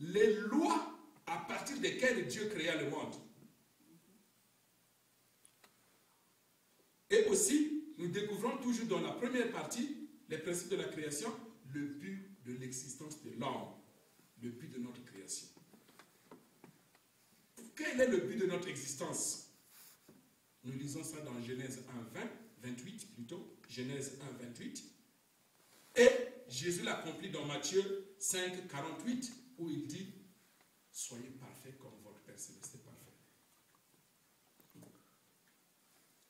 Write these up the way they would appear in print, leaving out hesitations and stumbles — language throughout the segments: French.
les lois à partir desquelles Dieu créa le monde. Et aussi, nous découvrons toujours dans la première partie, les principes de la création, le but de l'existence de l'homme, le but de notre création. Quel est le but de notre existence? Nous lisons ça dans Genèse 28 plutôt, Genèse 1, 28. Et Jésus l'accomplit dans Matthieu 5, 48, où il dit, soyez parfaits comme votre Père Céleste est parfait.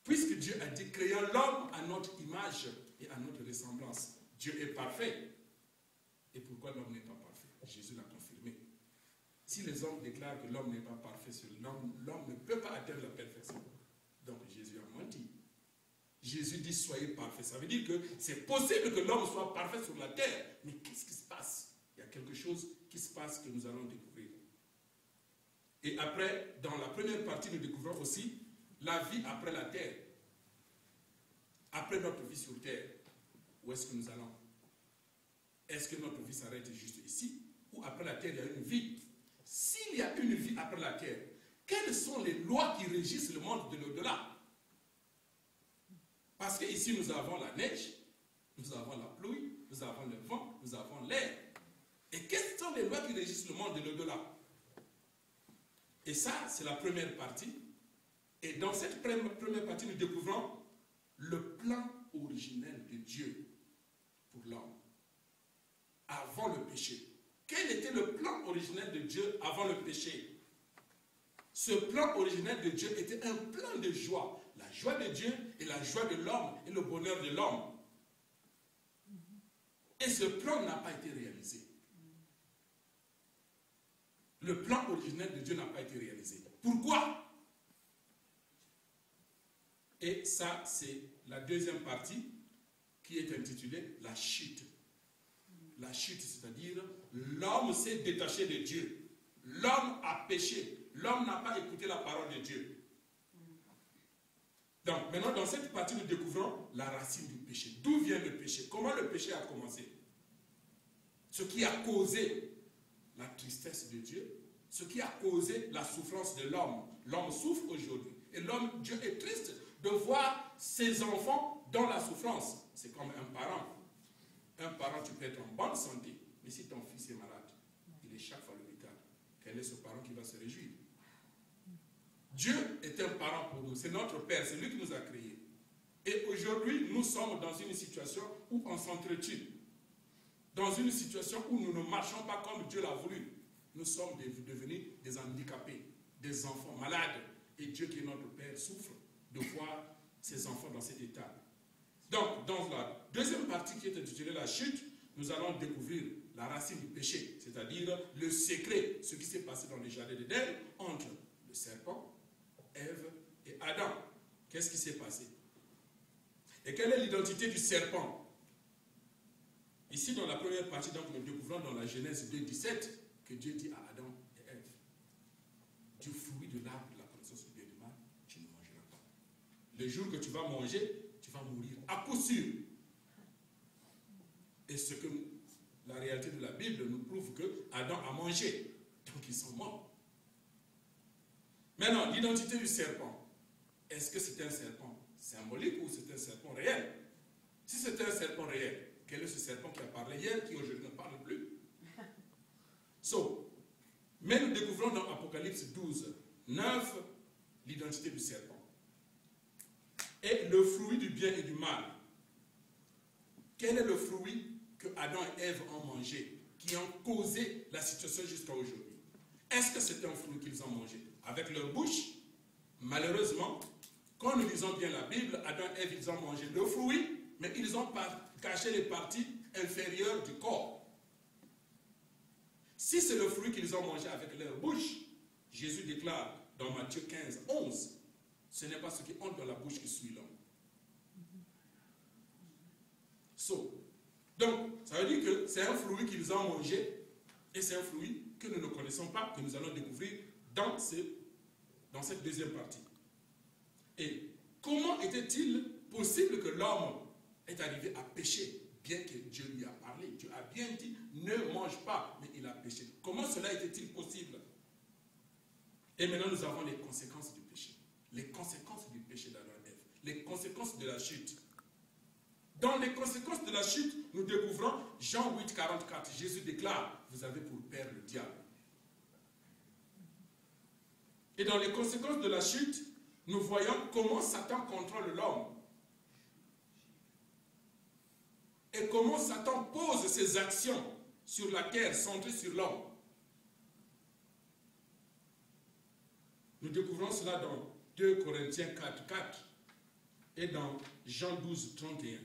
Puisque Dieu a dit, créons l'homme à notre image et à notre ressemblance. Dieu est parfait. Et pourquoi l'homme n'est pas parfait? Jésus l'a confirmé. Si les hommes déclarent que l'homme n'est pas parfait sur l'homme, l'homme ne peut pas atteindre la perfection. Donc Jésus a menti. Jésus dit, soyez parfaits. Ça veut dire que c'est possible que l'homme soit parfait sur la terre. Mais qu'est-ce qui se passe? Il y a quelque chose qui se passe que nous allons découvrir. Et après, dans la première partie, nous découvrons aussi la vie après la terre. Après notre vie sur terre, où est-ce que nous allons? Est-ce que notre vie s'arrête juste ici? Ou après la terre, il y a une vie? S'il y a une vie après la terre, quelles sont les lois qui régissent le monde de l'au-delà? Parce qu'ici, nous avons la neige, nous avons la pluie, nous avons le vent, nous avons l'air. Et quelles sont les lois qui régissent le monde de l'au-delà? Et ça, c'est la première partie. Et dans cette première partie, nous découvrons le plan originel de Dieu pour l'homme. Avant le péché. Quel était le plan originel de Dieu avant le péché? Ce plan originel de Dieu était un plan de joie. La joie de Dieu et la joie de l'homme et le bonheur de l'homme. Et ce plan n'a pas été réalisé. Le plan originel de Dieu n'a pas été réalisé. Pourquoi? Et ça, c'est la deuxième partie qui est intitulée la chute. La chute, c'est-à-dire l'homme s'est détaché de Dieu. L'homme a péché. L'homme n'a pas écouté la parole de Dieu. Donc, maintenant, dans cette partie, nous découvrons la racine du péché. D'où vient le péché? Comment le péché a commencé? Ce qui a causé la tristesse de Dieu, ce qui a causé la souffrance de l'homme. L'homme souffre aujourd'hui. Et l'homme, Dieu est triste de voir ses enfants dans la souffrance. C'est comme un parent. Un parent, tu peux être en bonne santé, mais si ton fils est malade, il est chaque fois à l'hôpital. Quel est ce parent qui va se réjouir? Dieu est un parent pour nous. C'est notre Père, c'est lui qui nous a créés. Et aujourd'hui, nous sommes dans une situation où on s'entretue. Dans une situation où nous ne marchons pas comme Dieu l'a voulu. Nous sommes devenus des handicapés, des enfants malades. Et Dieu qui est notre Père souffre de voir ses enfants dans cet état. Donc, dans la deuxième partie qui est intitulée la chute, nous allons découvrir la racine du péché, c'est-à-dire le secret, ce qui s'est passé dans le jardin d'Éden entre le serpent, Ève et Adam. Qu'est-ce qui s'est passé? Et quelle est l'identité du serpent? Ici, dans la première partie, donc, nous découvrons dans la Genèse 2, 17 que Dieu dit à Adam et Ève, du fruit de l'arbre de la connaissance du bien et du mal, tu ne mangeras pas. Le jour que tu vas manger, tu vas mourir, à coup sûr. Et ce que la réalité de la Bible nous prouve que Adam a mangé, donc ils sont morts. Maintenant, l'identité du serpent, est-ce que c'est un serpent symbolique ou c'est un serpent réel? Si c'est un serpent réel, quel est ce serpent qui a parlé hier, qui aujourd'hui ne parle plus? Mais nous découvrons dans Apocalypse 12, 9, l'identité du serpent. Et le fruit du bien et du mal. Quel est le fruit que Adam et Ève ont mangé, qui ont causé la situation jusqu'à aujourd'hui? Est-ce que c'est un fruit qu'ils ont mangé avec leur bouche? Malheureusement, quand nous lisons bien la Bible, Adam et Ève, ils ont mangé le fruit, mais ils ont caché les parties inférieures du corps. Si c'est le fruit qu'ils ont mangé avec leur bouche, Jésus déclare dans Matthieu 15, 11, ce n'est pas ce qui entre dans la bouche qui suit l'homme. Donc, ça veut dire que c'est un fruit qu'ils ont mangé et c'est un fruit que nous ne connaissons pas, que nous allons découvrir dans cette deuxième partie. Et comment était-il possible que l'homme est arrivé à pécher bien que Dieu lui a parlé. Dieu a bien dit, ne mange pas, mais il a péché. Comment cela était-il possible? Et maintenant, nous avons les conséquences du péché. Les conséquences du péché d'Adam et Ève. Les conséquences de la chute. Dans les conséquences de la chute, nous découvrons Jean 8, 44. Jésus déclare, vous avez pour père le diable. Et dans les conséquences de la chute, nous voyons comment Satan contrôle l'homme. Et comment Satan pose ses actions sur la terre, centrées sur l'homme. Nous découvrons cela dans 2 Corinthiens 4, 4 et dans Jean 12, 31.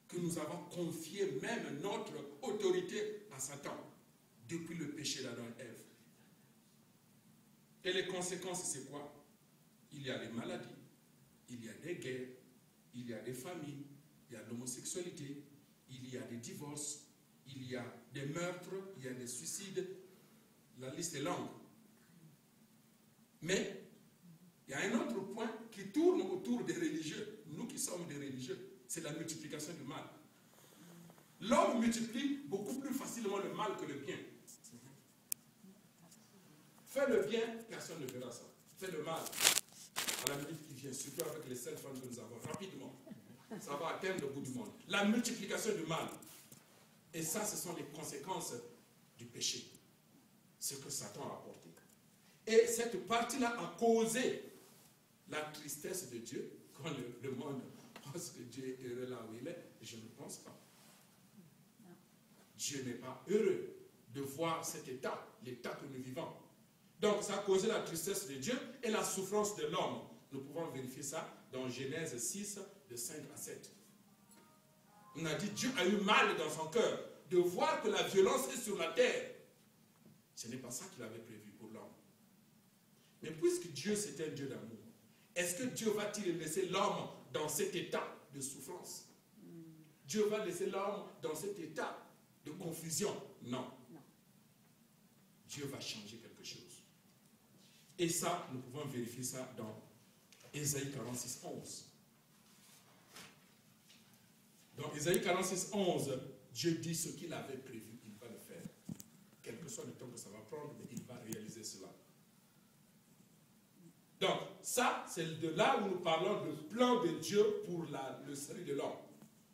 Que nous avons confié même notre autorité à Satan depuis le péché d'Adam et Ève. Et les conséquences, c'est quoi? Il y a des maladies, il y a des guerres, il y a des famines, il y a l'homosexualité, il y a des divorces, il y a des meurtres, il y a des suicides. La liste est longue. Mais il y a un autre point qui tourne autour des religieux. Nous qui sommes des religieux, c'est la multiplication du mal. L'homme multiplie beaucoup plus facilement le mal que le bien. Fais le bien, personne ne verra ça. Fais le mal, à la minute qui vient, surtout avec les cell phones que nous avons, rapidement. Ça va atteindre le bout du monde. La multiplication du mal. Et ça, ce sont les conséquences du péché. Ce que Satan a apporté. Et cette partie-là a causé la tristesse de Dieu, quand le monde pense que Dieu est heureux là où il est. Je ne pense pas. Dieu n'est pas heureux de voir cet état, l'état que nous vivons. Donc, ça a causé la tristesse de Dieu et la souffrance de l'homme. Nous pouvons vérifier ça dans Genèse 6, de 5 à 7. On a dit, Dieu a eu mal dans son cœur de voir que la violence est sur la terre. Ce n'est pas ça qu'il avait prévu pour l'homme. Mais puisque Dieu, c'est un Dieu d'amour, est-ce que Dieu va-t-il laisser l'homme dans cet état de souffrance? Dieu va laisser l'homme dans cet état de confusion? Non. Dieu va changer quelque chose. Et ça, nous pouvons vérifier ça dans Ésaïe 46, 11. Dans Ésaïe 46, 11, Dieu dit ce qu'il avait prévu, il va le faire. Quel que soit le temps que ça va prendre, mais il va réaliser cela. Donc, ça, c'est de là où nous parlons du plan de Dieu pour le salut de l'homme.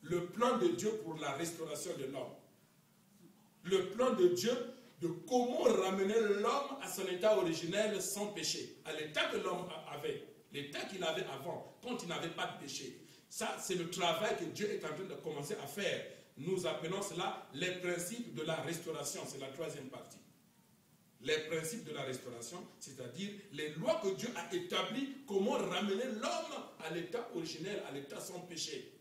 Le plan de Dieu pour la restauration de l'homme. Le plan de Dieu de comment ramener l'homme à son état originel sans péché, à l'état que l'homme avait, l'état qu'il avait avant, quand il n'avait pas de péché. Ça, c'est le travail que Dieu est en train de commencer à faire. Nous appelons cela les principes de la restauration. C'est la troisième partie. Les principes de la restauration, c'est-à-dire les lois que Dieu a établies, comment ramener l'homme à l'état originel, à l'état sans péché.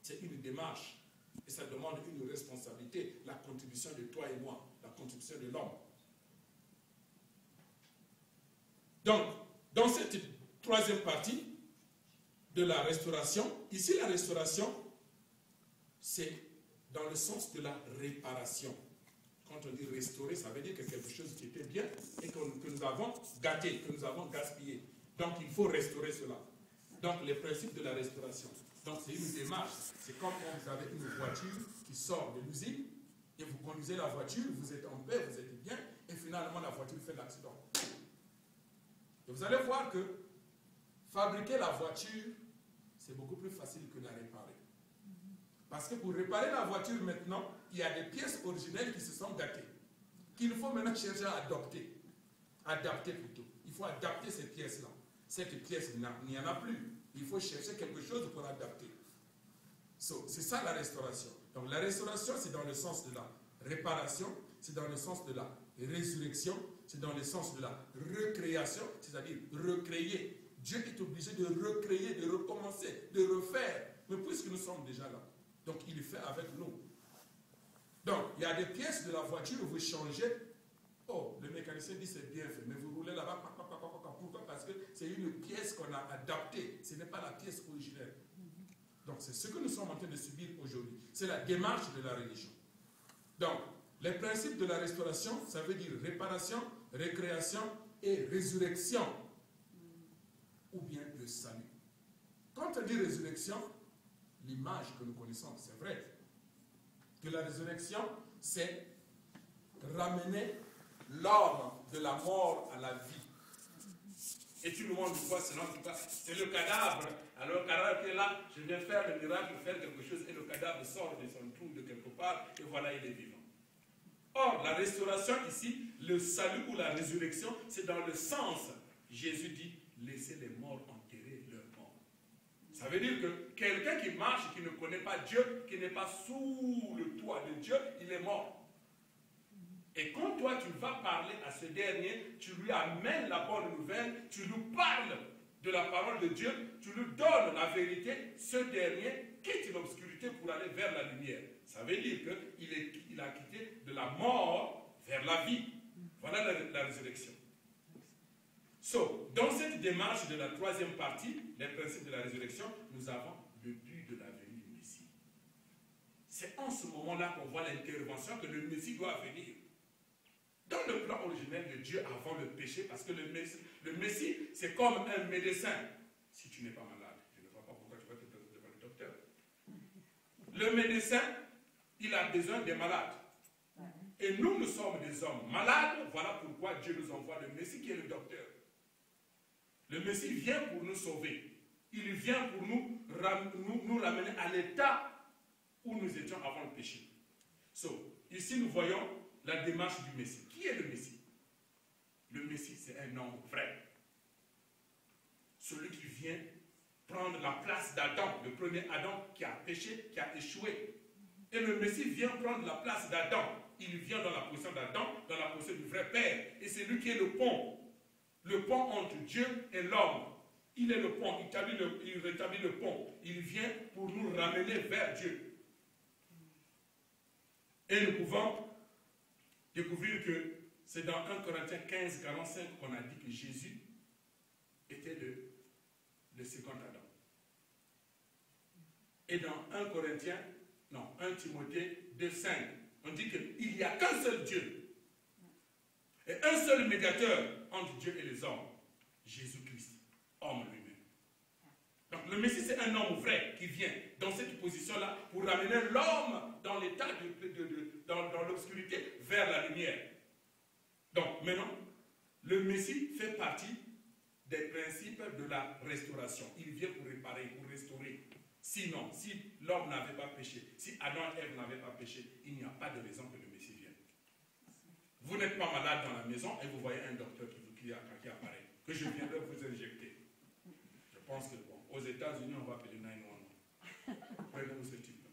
C'est une démarche. Et ça demande une responsabilité, la contribution de toi et moi, la contribution de l'homme. Donc, dans cette troisième partie de la restauration, ici la restauration, c'est dans le sens de la réparation. Quand on dit restaurer, ça veut dire que quelque chose qui était bien et que nous avons gâté, que nous avons gaspillé. Donc, il faut restaurer cela. Donc, les principes de la restauration. Donc, c'est une démarche. C'est comme quand vous avez une voiture qui sort de l'usine et vous conduisez la voiture, vous êtes en paix, vous êtes bien, et finalement, la voiture fait l'accident. Et vous allez voir que fabriquer la voiture, c'est beaucoup plus facile que la réparer. Parce que pour réparer la voiture maintenant, il y a des pièces originelles qui se sont gâtées, qu'il faut maintenant chercher à adapter. Adapter plutôt. Il faut adapter ces pièces-là. Cette pièce, il n'y en a plus. Il faut chercher quelque chose pour adapter. C'est ça la restauration. Donc la restauration, c'est dans le sens de la réparation, c'est dans le sens de la résurrection, c'est dans le sens de la recréation, c'est-à-dire recréer. Dieu est obligé de recréer, de recommencer, de refaire. Mais puisque nous sommes déjà là, donc il le fait avec nous. Donc il y a des pièces de la voiture où vous changez. Oh, le mécanicien dit c'est bien fait, mais vous roulez là-bas. Pourquoi? Parce que c'est une pièce qu'on a adaptée. Ce n'est pas la pièce originelle. Donc c'est ce que nous sommes en train de subir aujourd'hui. C'est la démarche de la religion. Donc, les principes de la restauration, ça veut dire réparation, récréation et résurrection. Ou bien le salut. Quand on dit résurrection, l'image que nous connaissons, c'est vrai. Que la résurrection, c'est ramener l'homme de la mort à la vie. Et tu nous montres quoi? C'est le cadavre. Alors le cadavre qui est là, je viens faire le miracle, faire quelque chose, et le cadavre sort de son trou de quelque part, et voilà, il est vivant. Or, la restauration ici, le salut ou la résurrection, c'est dans le sens, Jésus dit, laissez les morts enterrer leurs morts. Ça veut dire que quelqu'un qui marche, qui ne connaît pas Dieu, qui n'est pas sous le toit de Dieu, il est mort. Et quand toi tu vas parler à ce dernier, tu lui amènes la bonne nouvelle, tu lui parles de la parole de Dieu, tu lui donnes la vérité, ce dernier quitte l'obscurité pour aller vers la lumière. Ça veut dire qu'il a quitté de la mort vers la vie. Voilà la résurrection. Dans cette démarche de la troisième partie, les principes de la résurrection, nous avons le but de la venue du Messie. C'est en ce moment-là qu'on voit l'intervention que le Messie doit venir. Dans le plan originel de Dieu avant le péché, parce que le Messie, c'est comme un médecin. Si tu n'es pas malade, je ne vois pas pourquoi tu vas te présenter devant le docteur. Le médecin, il a besoin des malades. Et nous sommes des hommes malades, voilà pourquoi Dieu nous envoie le Messie qui est le docteur. Le Messie vient pour nous sauver. Il vient pour nous ramener à l'état où nous étions avant le péché. Ici nous voyons la démarche du Messie. Qui est le Messie? Le Messie, c'est un homme vrai. Celui qui vient prendre la place d'Adam, le premier Adam qui a péché, qui a échoué. Et le Messie vient prendre la place d'Adam. Il vient dans la position d'Adam, dans la position du vrai Père. Et c'est lui qui est le pont. Le pont entre Dieu et l'homme. Il est le pont, il rétablit le pont. Il vient pour nous ramener vers Dieu. Et nous pouvons découvrir que c'est dans 1 Corinthiens 15, 45 qu'on a dit que Jésus était le second Adam. Et dans 1 Timothée 2, 5, on dit qu'il n'y a qu'un seul Dieu et un seul médiateur entre Dieu et les hommes, Jésus-Christ, homme lui-même. Donc le Messie, c'est un homme vrai qui vient dans cette position-là pour ramener l'homme dans l'état dans l'obscurité vers la lumière. Donc maintenant, le Messie fait partie des principes de la restauration. Il vient pour réparer, pour restaurer. Sinon, si l'homme n'avait pas péché, si Adam et Ève n'avaient pas péché, il n'y a pas de raison que le Messie vienne. Vous n'êtes pas malade dans la maison et vous voyez un docteur qui apparaît, que je viendrai vous injecter. Je pense que aux États-Unis, on va appeler 911. Prenez-nous ce type-là.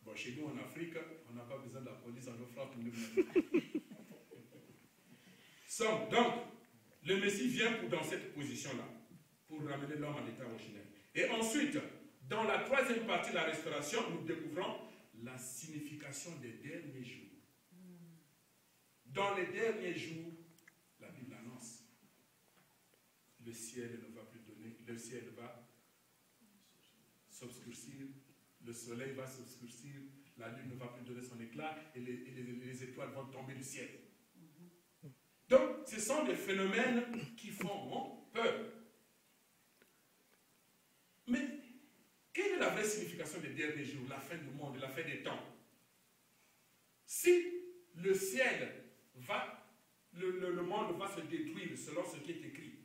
Bon, chez nous en Afrique, on n'a pas besoin de la police, on nous frappe nous-mêmes. Donc, le Messie vient dans cette position-là, pour ramener l'homme à l'état originel. Et ensuite, dans la troisième partie de la restauration, nous découvrons la signification des derniers jours. Dans les derniers jours, la Bible annonce, le ciel ne va plus donner, le ciel va s'obscurcir, le soleil va s'obscurcir, la lune ne va plus donner son éclat et les étoiles vont tomber du ciel. Donc, ce sont des phénomènes qui font peur. Mais, quelle est la vraie signification des derniers jours, la fin du monde, la fin des temps? Si le ciel le monde va se détruire selon ce qui est écrit,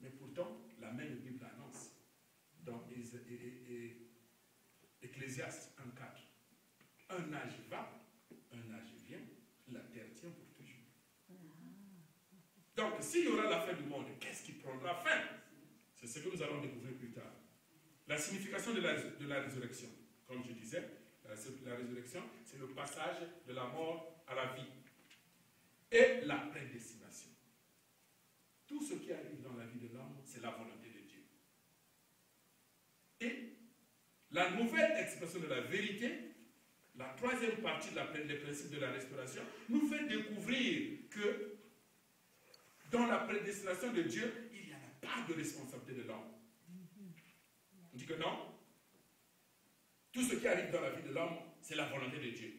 mais pourtant, la même Bible annonce dans Ecclésiaste 1,4. Un âge va, un âge vient, la terre tient pour toujours. Donc, s'il y aura la fin du monde, qu'est-ce qui prendra fin? C'est ce que nous allons découvrir plus tard. La signification de la résurrection, comme je disais, la résurrection, c'est le passage de la mort à la vie. Et la prédestination. Tout ce qui arrive dans la vie de l'homme, c'est la volonté de Dieu. Et la nouvelle expression de la vérité, la troisième partie des principes de la restauration, nous fait découvrir que dans la prédestination de Dieu, il n'y a pas de responsabilité de l'homme. On dit que non. Tout ce qui arrive dans la vie de l'homme, c'est la volonté de Dieu.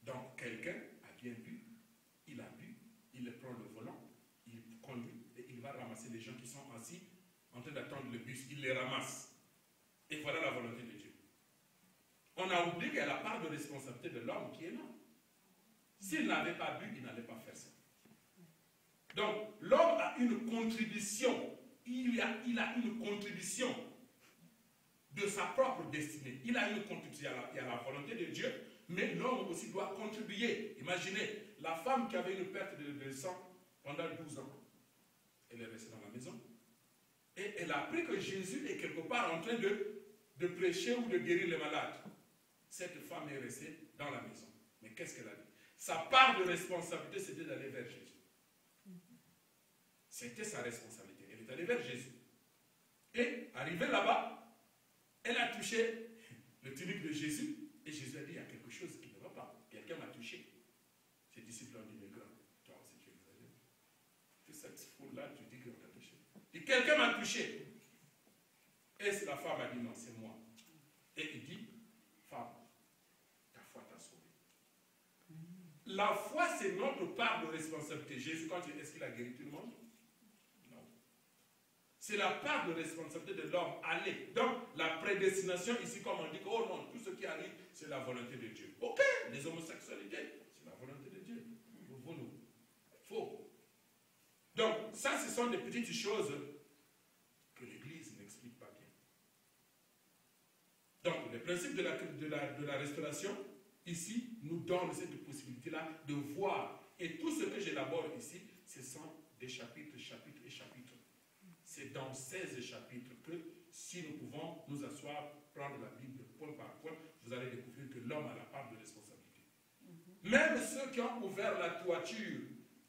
Donc, quelqu'un a bien bu, il a bu, il prend le volant, il conduit et il va ramasser les gens qui sont assis en train d'attendre le bus. Il les ramasse. a oublié qu'il y a la part de responsabilité de l'homme qui est là. S'il n'avait pas bu, il n'allait pas faire ça. Donc, l'homme a une contribution. Il a une contribution de sa propre destinée. Il a une contribution. Il y a la volonté de Dieu, mais l'homme aussi doit contribuer. Imaginez, la femme qui avait une perte de sang pendant 12 ans, elle est restée dans la maison. Et elle a appris que Jésus est quelque part en train de prêcher ou de guérir les malades. Cette femme est restée dans la maison. Mais qu'est-ce qu'elle a dit? Sa part de responsabilité, c'était d'aller vers Jésus. C'était sa responsabilité. Elle est allée vers Jésus. Et, arrivée là-bas, elle a touché le tunique de Jésus. Et Jésus a dit, il y a quelque chose qui ne va pas. Quelqu'un m'a touché. Ses disciples ont dit, mais grand, toi aussi tu exagères. Tu sais, cette foule-là, tu dis qu'on t'a touché. Et quelqu'un m'a touché. Et la femme a dit, non, c'est moi. Et il dit, femme, ta foi t'a sauvée. La foi, c'est notre part de responsabilité. Jésus, est-ce qu'il a guéri tout le monde? Non. C'est la part de responsabilité de l'homme. Allez. Donc, la prédestination, ici, comme on dit, oh non, tout ce qui arrive, c'est la volonté de Dieu. Ok, les homosexualités, c'est la volonté de Dieu. Vous, nous. Faux. Donc, ça, ce sont des petites choses que l'Église n'explique pas bien. Donc, le principe de la restauration, ici, nous donne cette possibilité-là de voir. Et tout ce que j'élabore ici, ce sont des chapitres, chapitres et chapitres. C'est dans 16 chapitres que, si nous pouvons nous asseoir, prendre la Bible point par point, vous allez découvrir que l'homme a la part de responsabilité. Même ceux qui ont ouvert la toiture,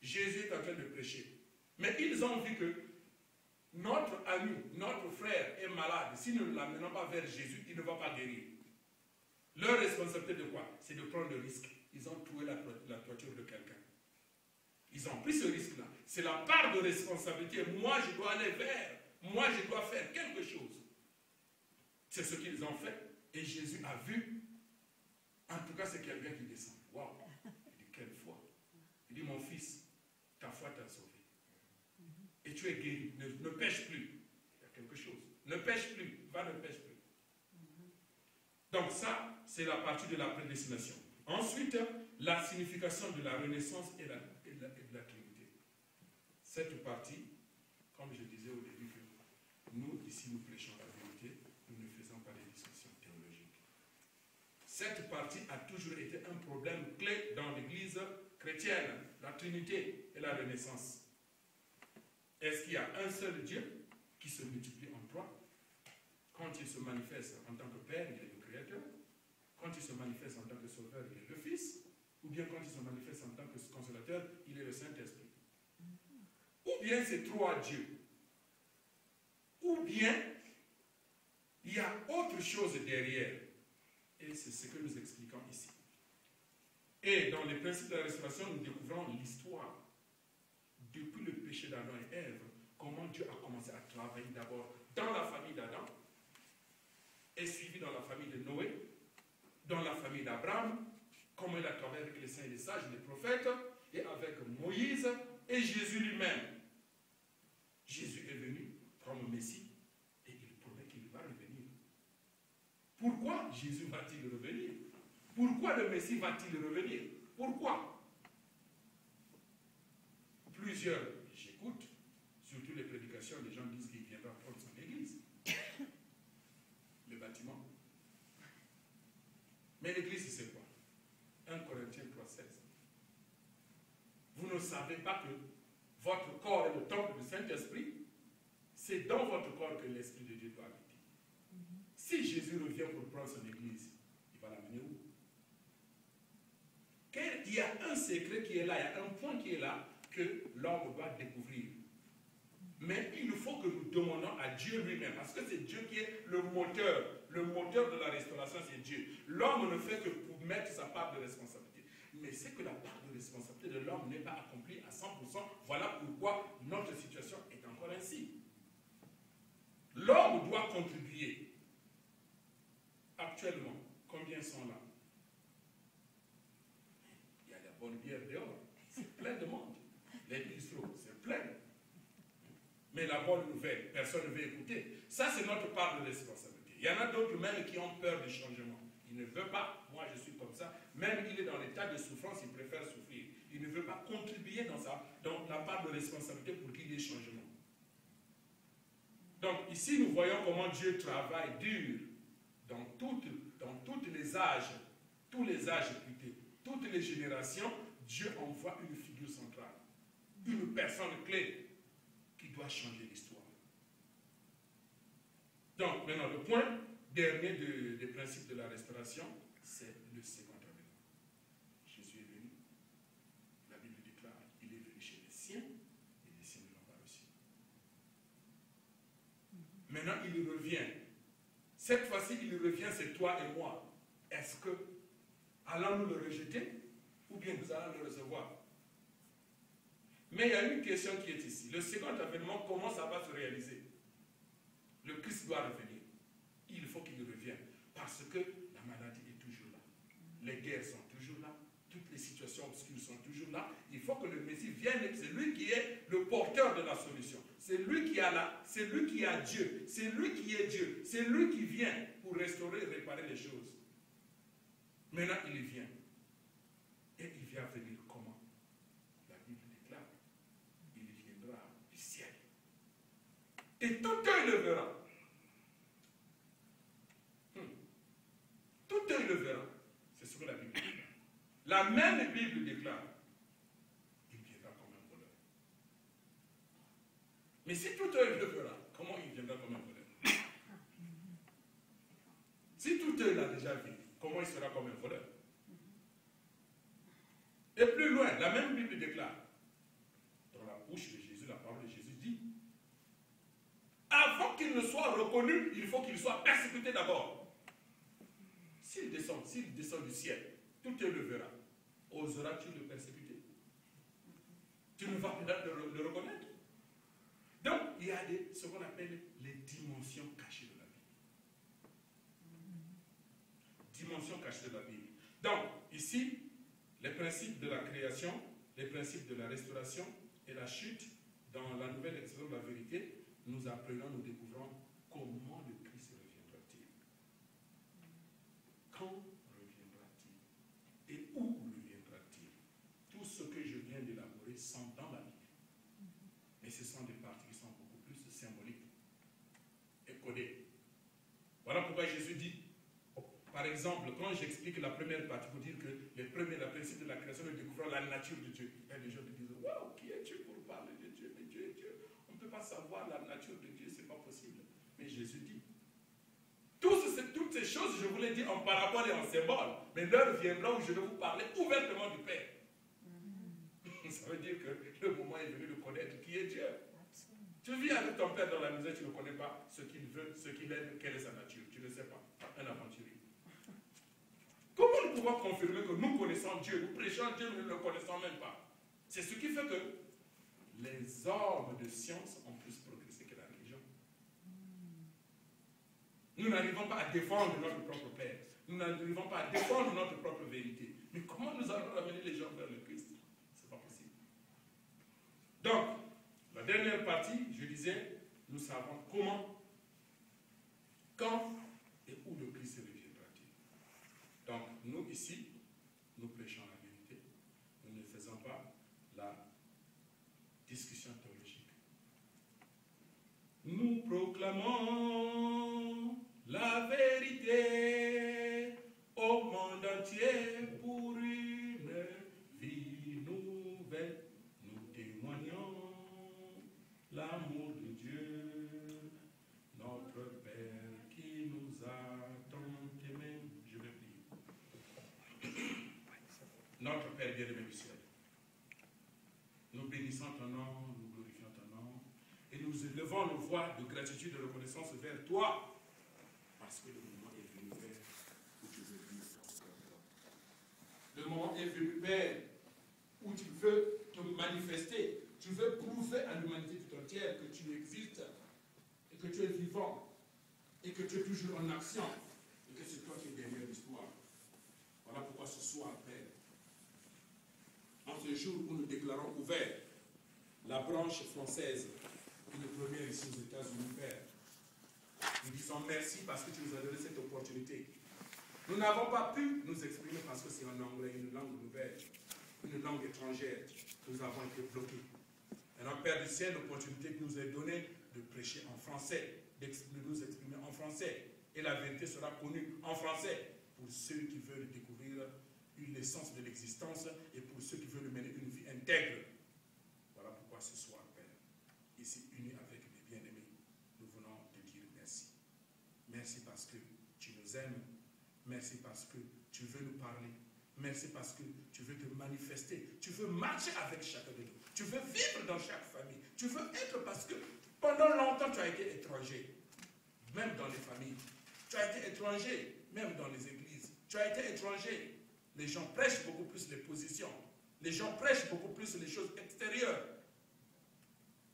Jésus est en train de prêcher. Mais ils ont vu que notre ami, notre frère est malade. Si nous ne l'amenons pas vers Jésus, il ne va pas guérir. Leur responsabilité de quoi? C'est de prendre le risque. Ils ont trouvé la toiture de quelqu'un. Ils ont pris ce risque-là. C'est la part de responsabilité. Moi, je dois aller vers. Moi, je dois faire quelque chose. C'est ce qu'ils ont fait. Et Jésus a vu. En tout cas, c'est quelqu'un qui descend. Waouh! Il dit, quelle foi! Il dit, mon fils, ta foi t'a sauvé. Et tu es guéri. Ne pêche plus. Il y a quelque chose. Ne pêche plus. Va, ne pêche plus. Donc ça, c'est la partie de la prédestination. Ensuite, la signification de la renaissance et de la Trinité. Cette partie, comme je disais au début, que nous, ici, nous prêchons la vérité, nous ne faisons pas des discussions théologiques. Cette partie a toujours été un problème clé dans l'Église chrétienne, la Trinité et la Renaissance. Est-ce qu'il y a un seul Dieu qui se multiplie en trois? Quand il se manifeste en tant que Père, il est le Créateur. Quand il se manifeste en tant que Sauveur, il est le Fils. Ou bien quand il se manifeste en tant que Consolateur, il est le Saint-Esprit. Ou bien c'est trois dieux. Ou bien il y a autre chose derrière. Et c'est ce que nous expliquons ici. Et dans les principes de la restauration, nous découvrons l'histoire. Depuis le péché d'Adam et Ève, comment Dieu a commencé à travailler d'abord dans la famille d'Adam, et suivi dans la famille de Noé, dans la famille d'Abraham, comment il a travaillé avec les saints et les sages, les prophètes, et avec Moïse et Jésus lui-même. Jésus est venu comme Messie, et il promet qu'il va revenir. Pourquoi Jésus va-t-il revenir? Pourquoi le Messie va-t-il revenir? Pourquoi? Plusieurs, j'écoute, surtout les prédications, les gens disent qu'il viendra prendre son église. Le bâtiment. Mais l'église, c'est quoi? 1 Corinthiens 3,16. Vous ne savez pas que votre corps est le temple du Saint-Esprit? C'est dans votre corps que l'Esprit de Dieu doit habiter. Si Jésus revient pour prendre son église, il va l'amener où? Il y a un secret qui est là, il y a un point qui est là, que l'homme doit découvrir. Mais il faut que nous demandons à Dieu lui-même, parce que c'est Dieu qui est le moteur. Le moteur de la restauration, c'est Dieu. L'homme ne fait que pour mettre sa part de responsabilité. Mais c'est que la part de responsabilité de l'homme n'est pas accomplie à 100%. Voilà pourquoi notre situation est encore ainsi. L'homme doit contribuer. Actuellement, combien sont là? Il y a la bonne bière dehors. C'est plein de monde. Les bistrots, c'est plein. Mais la bonne nouvelle, personne ne veut écouter. Ça, c'est notre part de responsabilité. Il y en a d'autres même qui ont peur du changement. Il ne veut pas, moi je suis comme ça, même il est dans l'état de souffrance, il préfère souffrir. Il ne veut pas contribuer dans la part de responsabilité pour qu'il y ait changement. Donc ici nous voyons comment Dieu travaille dur dans tous les âges plutôt, toutes les générations. Dieu envoie une figure centrale, une personne clé qui doit changer l'histoire. Donc maintenant le point dernier des principes de la restauration, c'est le second avènement. Jésus est venu, la Bible déclare, il est venu chez les siens et les siens ne l'ont pas reçu. Maintenant il revient. Cette fois-ci il revient, c'est toi et moi. Est-ce que allons-nous le rejeter ou bien nous allons le recevoir? Mais il y a une question qui est ici. Le second avènement, comment ça va se réaliser? Le Christ doit revenir. Il faut qu'il revienne. Parce que la maladie est toujours là. Les guerres sont toujours là. Toutes les situations obscures sont toujours là. Il faut que le Messie vienne. C'est lui qui est le porteur de la solution. C'est lui qui a Dieu. C'est lui qui est Dieu. C'est lui qui vient pour restaurer et réparer les choses. Maintenant, il vient. Et il vient venir comment? La Bible déclare. Il viendra du ciel. Et tout œil le verra. Tout œil le verra. C'est ce que la Bible déclare. La même Bible déclare. Il viendra comme un voleur. Mais si tout œil le verra, comment il viendra comme un voleur? Si tout œil l'a déjà vu, comment il sera comme un voleur? Et plus loin, la même Bible déclare, dans la bouche de Jésus, la parole de Jésus dit, avant qu'il ne soit reconnu, il faut qu'il soit persécuté d'abord. S'il descend du ciel, tout œil le verra. Oseras-tu le persécuter? Tu ne vas pas le reconnaître. Donc, il y a ce qu'on appelle les dimensions cachées de la Bible. Dimensions cachées de la Bible. Donc, ici, les principes de la création, les principes de la restauration et la chute, dans la nouvelle expression de la vérité, nous apprenons, nous découvrons comment le Christ reviendra-t-il. Quand reviendra-t-il? Et où reviendra-t-il? Tout ce que je viens d'élaborer sont dans la Bible. Mais ce sont des parties qui sont beaucoup plus symboliques et codées. Voilà pourquoi Jésus dit, par exemple, quand j'explique la première partie pour dire que la principe de la création, nous découvrons la nature de Dieu. Et les gens me disent, waouh, qui es-tu pour parler de Dieu? Mais Dieu est Dieu. On ne peut pas savoir la nature de Dieu, ce n'est pas possible. Mais Jésus dit, toutes ces choses, je vous les dis en parabole et en symbole, mais l'heure viendra où je vais vous parler ouvertement du Père. Ça veut dire que le moment est venu de connaître qui est Dieu. Tu vis avec ton Père dans la misère, tu ne connais pas ce qu'il veut, ce qu'il aime, quelle est sa nature. Tu ne sais pas. Un aventurier. Comment nous pouvons confirmer que nous connaissons Dieu, nous prêchons Dieu, nous ne le connaissons même pas? C'est ce qui fait que les hommes de science ont plus progressé que la religion. Nous n'arrivons pas à défendre notre propre Père. Nous n'arrivons pas à défendre notre propre vérité. Mais comment nous allons ramener les gens vers le Christ? Ce n'est pas possible. Donc, la dernière partie, je disais, nous savons comment, quand et où le Christ reviendra-t-il. Donc, nous ici, nous prêchons la vérité. Nous ne faisons pas la discussion théologique. Nous proclamons la vérité au monde entier pour une vie nouvelle. Nous témoignons l'amour de Dieu, notre Père qui nous a tant aimés. Je vais prier. Notre Père bien-aimé du ciel, nous bénissons ton nom, nous glorifions ton nom, et nous élevons nos voix de gratitude et de reconnaissance vers toi, parce que le moment est venu, Père, où tu veux vivre ton cœur. Le moment est venu, Père, où tu veux te manifester, tu veux prouver à l'humanité tout entière que tu existes, et que tu es vivant, et que tu es toujours en action, et que c'est toi qui es derrière l'histoire. Voilà pourquoi ce soir, Père, en ce jour où nous déclarons ouvert la branche française, une première ici aux États-Unis, Père, nous disons merci parce que tu nous as donné cette opportunité Nous n'avons pas pu nous exprimer parce que c'est en anglais, une langue nouvelle, une langue étrangère. Nous avons été bloqués. Maintenant, Père du ciel, l'opportunité qui nous est donnée de prêcher en français, de nous exprimer en français. Et la vérité sera connue en français pour ceux qui veulent découvrir l'essence de l'existence et pour ceux qui veulent mener une vie intègre. Voilà pourquoi ce soir, Père, ici unis avec les bien-aimés, nous venons te dire merci. Merci parce que tu nous aimes. Merci parce que tu veux nous parler. Merci parce que tu veux te manifester. Tu veux marcher avec chacun de nous. Tu veux vivre dans chaque famille. Tu veux être parce que pendant longtemps tu as été étranger. Même dans les familles. Tu as été étranger. Même dans les églises. Tu as été étranger. Les gens prêchent beaucoup plus les positions. Les gens prêchent beaucoup plus les choses extérieures.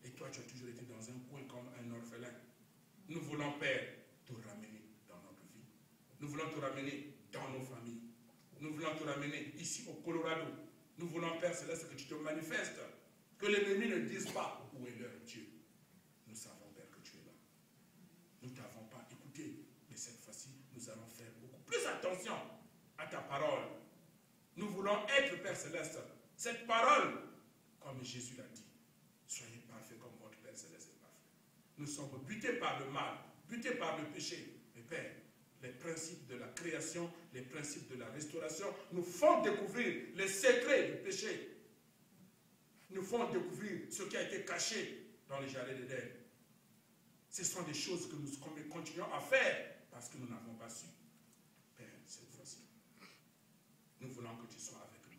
Et toi tu as toujours été dans un coin comme un orphelin. Nous voulons, Père, te ramener dans notre vie. Nous voulons te ramener dans nos familles. Nous voulons te ramener ici au Colorado. Nous voulons, Père Céleste, que tu te manifestes. Que l'ennemi ne dise pas où est leur Dieu. Nous savons, Père, que tu es là. Nous ne t'avons pas écouté. Mais cette fois-ci, nous allons faire beaucoup plus attention à ta parole. Nous voulons être, Père Céleste, cette parole, comme Jésus l'a dit. Soyez parfaits comme votre Père Céleste est parfait. Nous sommes butés par le mal, butés par le péché. Mais Père, les principes de la création, les principes de la restauration nous font découvrir les secrets du péché. Nous font découvrir ce qui a été caché dans les jardins d'Éden. Ce sont des choses que nous continuons à faire parce que nous n'avons pas su. Père, cette fois-ci, nous voulons que tu sois avec nous.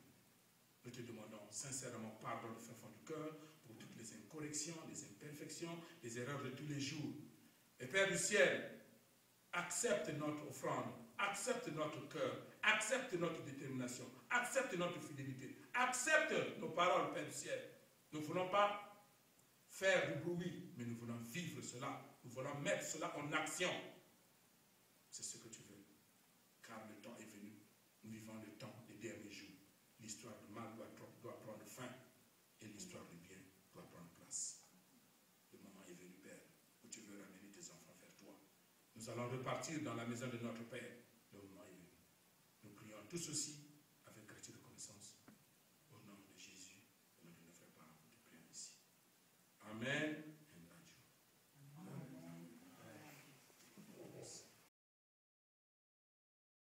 Nous te demandons sincèrement pardon du fin fond du cœur pour toutes les incorrections, les imperfections, les erreurs de tous les jours. Et Père du ciel, accepte notre offrande, accepte notre cœur, accepte notre détermination, accepte notre fidélité, accepte nos paroles, Père du ciel. Nous ne voulons pas faire du bruit, mais nous voulons vivre cela. Nous voulons mettre cela en action. C'est ce que tu veux. Car le temps est venu. Nous vivons le temps des derniers jours. L'histoire du mal doit prendre fin et l'histoire du bien doit prendre place. Le moment est venu, Père, où tu veux ramener tes enfants vers toi. Nous allons repartir dans la maison de notre Père. Le moment est venu. Nous prions tout ceci